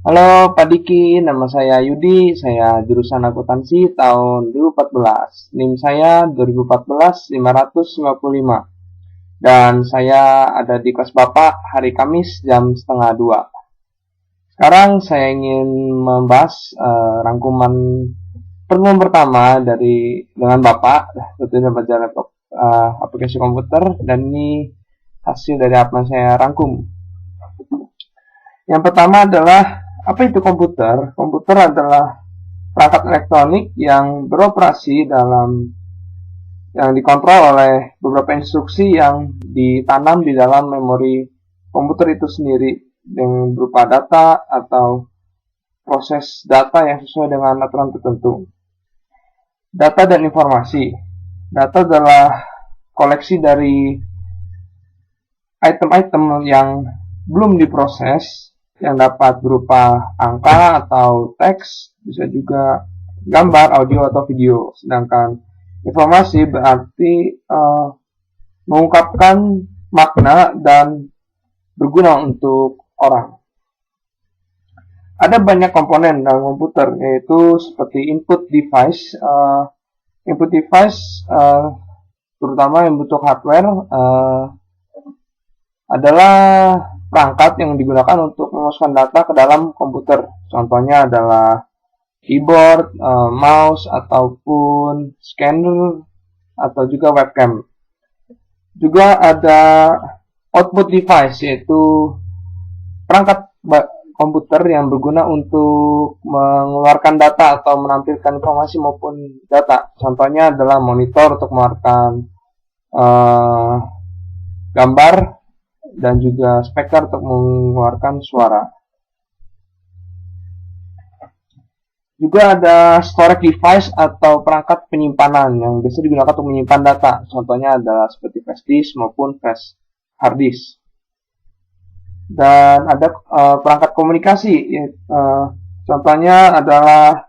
Halo Pak Diki, nama saya Yudi, saya jurusan akuntansi tahun 2014. NIM saya 2014-555. Dan saya ada di kelas Bapak hari Kamis jam setengah 2. Sekarang saya ingin membahas rangkuman pertemuan pertama dengan Bapak, tentunya belajar laptop aplikasi komputer, dan ini hasil dari apa yang saya rangkum. Yang pertama adalah apa itu komputer? Komputer adalah perangkat elektronik yang beroperasi yang dikontrol oleh beberapa instruksi yang ditanam di dalam memori komputer itu sendiri yang berupa data atau proses data yang sesuai dengan aturan tertentu. Data dan informasi. Data adalah koleksi dari item-item yang belum diproses, yang dapat berupa angka atau teks, bisa juga gambar, audio, atau video. Sedangkan informasi berarti mengungkapkan makna dan berguna untuk orang. Ada banyak komponen dalam komputer, yaitu seperti input device. Input device, terutama yang bentuk hardware, adalah perangkat yang digunakan untuk memasukkan data ke dalam komputer. Contohnya adalah keyboard, mouse, ataupun scanner, atau juga webcam. Juga ada output device, yaitu perangkat komputer yang berguna untuk mengeluarkan data atau menampilkan informasi maupun data. Contohnya adalah monitor untuk mengeluarkan gambar, dan juga speaker untuk mengeluarkan suara. Juga ada storage device atau perangkat penyimpanan yang biasa digunakan untuk menyimpan data. Contohnya adalah seperti flash disk maupun flash hard disk. Dan ada perangkat komunikasi. Contohnya adalah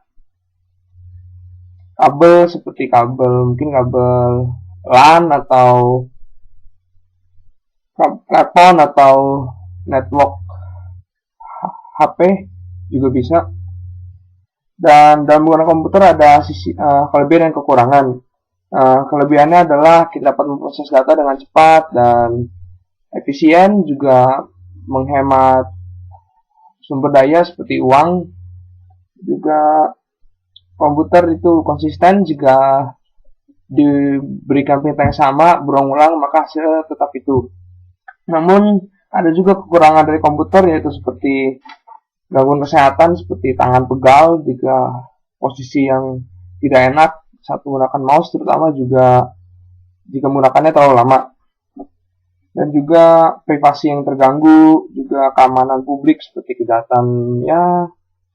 kabel seperti mungkin kabel LAN atau telepon atau network HP juga bisa. Dan dalam menggunakan komputer ada sisi kelebihan dan kekurangan. Kelebihannya adalah kita dapat memproses data dengan cepat dan efisien, juga menghemat sumber daya seperti uang. Juga komputer itu konsisten, jika diberikan perintah yang sama berulang-ulang maka hasilnya tetap itu. Namun ada juga kekurangan dari komputer, yaitu seperti gangguan kesehatan seperti tangan pegal jika posisi yang tidak enak saat menggunakan mouse, terutama juga jika menggunakannya terlalu lama. Dan juga privasi yang terganggu, juga keamanan publik seperti kejahatan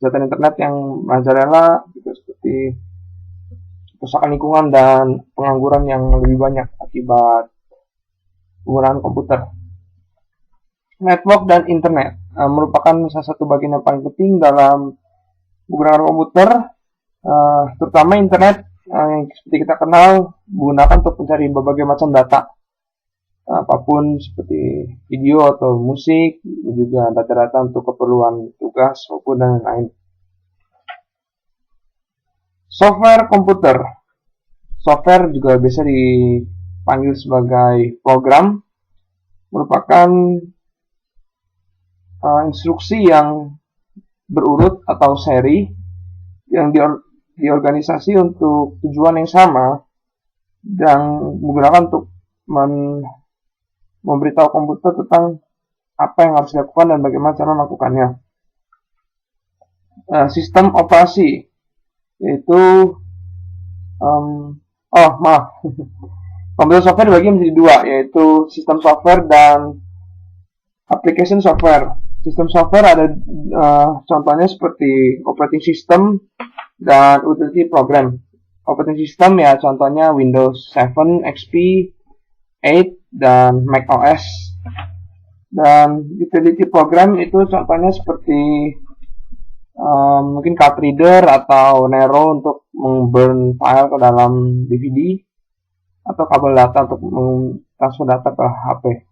internet yang merajalela, juga seperti kerusakan lingkungan dan pengangguran yang lebih banyak akibat penggunaan komputer. Network dan internet merupakan salah satu bagian yang paling penting dalam menggunakan komputer, terutama internet yang seperti kita kenal digunakan untuk mencari berbagai macam data, apapun seperti video atau musik, juga data-data untuk keperluan tugas maupun dan lain-lain. Software komputer. Software juga bisa dipanggil sebagai program, merupakan instruksi yang berurut atau seri yang diorganisasi untuk tujuan yang sama, dan menggunakan untuk memberitahu komputer tentang apa yang harus dilakukan dan bagaimana cara melakukannya. Sistem operasi, yaitu komputer software dibagi menjadi dua, yaitu sistem software dan application software. Sistem software ada contohnya seperti operating system dan utility program. Operating system ya contohnya Windows 7, XP, 8, dan Mac OS. Dan utility program itu contohnya seperti mungkin card reader atau Nero untuk meng-burn file ke dalam DVD, atau kabel data untuk transfer data ke HP.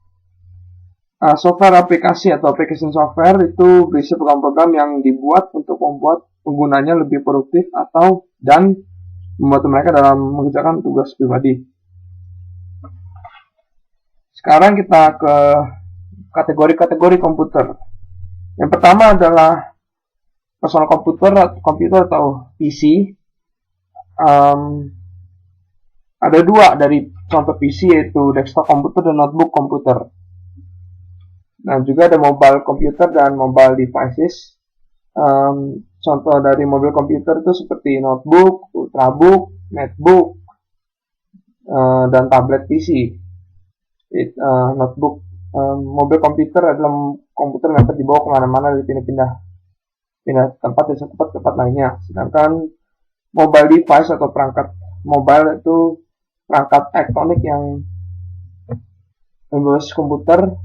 Software aplikasi atau application software itu berisi program-program yang dibuat untuk membuat penggunanya lebih produktif dan membantu mereka dalam mengerjakan tugas pribadi. Sekarang kita ke kategori-kategori komputer. Yang pertama adalah personal komputer atau PC. Ada dua dari contoh PC, yaitu desktop komputer dan notebook komputer. Nah, juga ada mobile computer dan mobile devices. Contoh dari mobile computer itu seperti notebook, ultrabook, netbook, dan tablet PC. Notebook, mobile computer adalah komputer yang dapat dibawa kemana-mana, pindah tempat dari satu tempat ke tempat lainnya. Sedangkan mobile device atau perangkat mobile itu perangkat elektronik yang berbasis komputer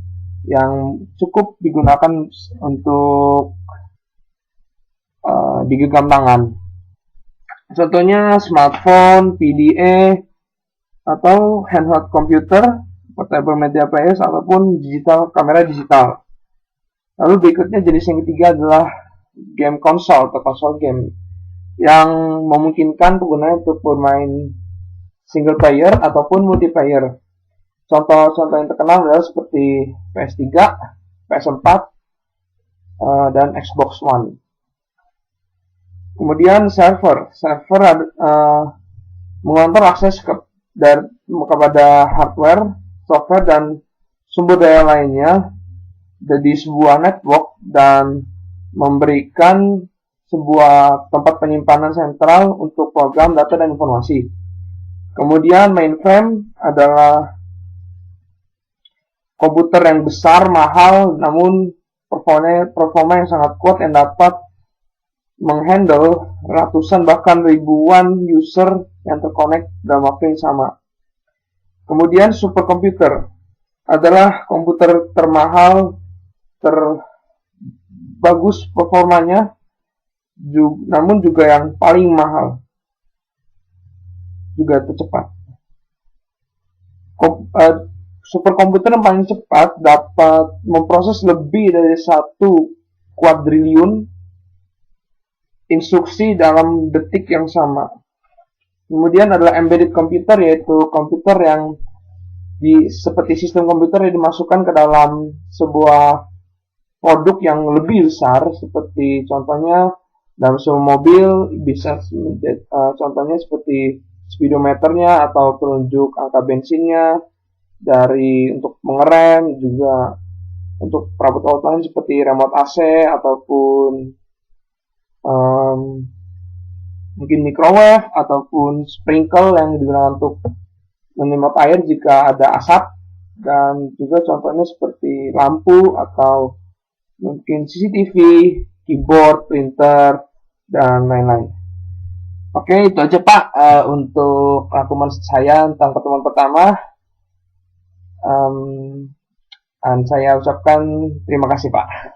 yang cukup digunakan untuk digenggam tangan. Contohnya smartphone, PDA, atau handheld computer, portable media players, ataupun kamera digital. Lalu berikutnya jenis yang ketiga adalah game konsol atau konsol game yang memungkinkan penggunanya untuk bermain single player ataupun multiplayer. Contoh-contoh yang terkenal adalah seperti PS3, PS4, dan Xbox One. Kemudian server mengontrol akses kepada hardware, software, dan sumber daya lainnya di sebuah network dan memberikan sebuah tempat penyimpanan sentral untuk program, data, dan informasi. Kemudian mainframe adalah komputer yang besar, mahal, namun performa yang sangat kuat yang dapat menghandle ratusan bahkan ribuan user yang terkonek dalam waktu yang sama. Kemudian superkomputer adalah komputer termahal, terbagus performanya, namun juga yang paling mahal, juga tercepat. Superkomputer yang paling cepat dapat memproses lebih dari 1 kuadriliun instruksi dalam detik yang sama. Kemudian adalah embedded computer, yaitu komputer yang seperti sistem komputer yang dimasukkan ke dalam sebuah produk yang lebih besar, seperti contohnya dalam sebuah mobil bisa contohnya seperti speedometernya atau penunjuk angka bensinnya, untuk mengerem, juga untuk perabot lain seperti remote AC ataupun mungkin microwave ataupun sprinkle yang digunakan untuk menyemprot air jika ada asap, dan juga contohnya seperti lampu atau mungkin CCTV, keyboard, printer, dan lain-lain. Oke, itu aja Pak untuk rangkuman saya tentang pertemuan pertama. Dan saya ucapkan terima kasih Pak.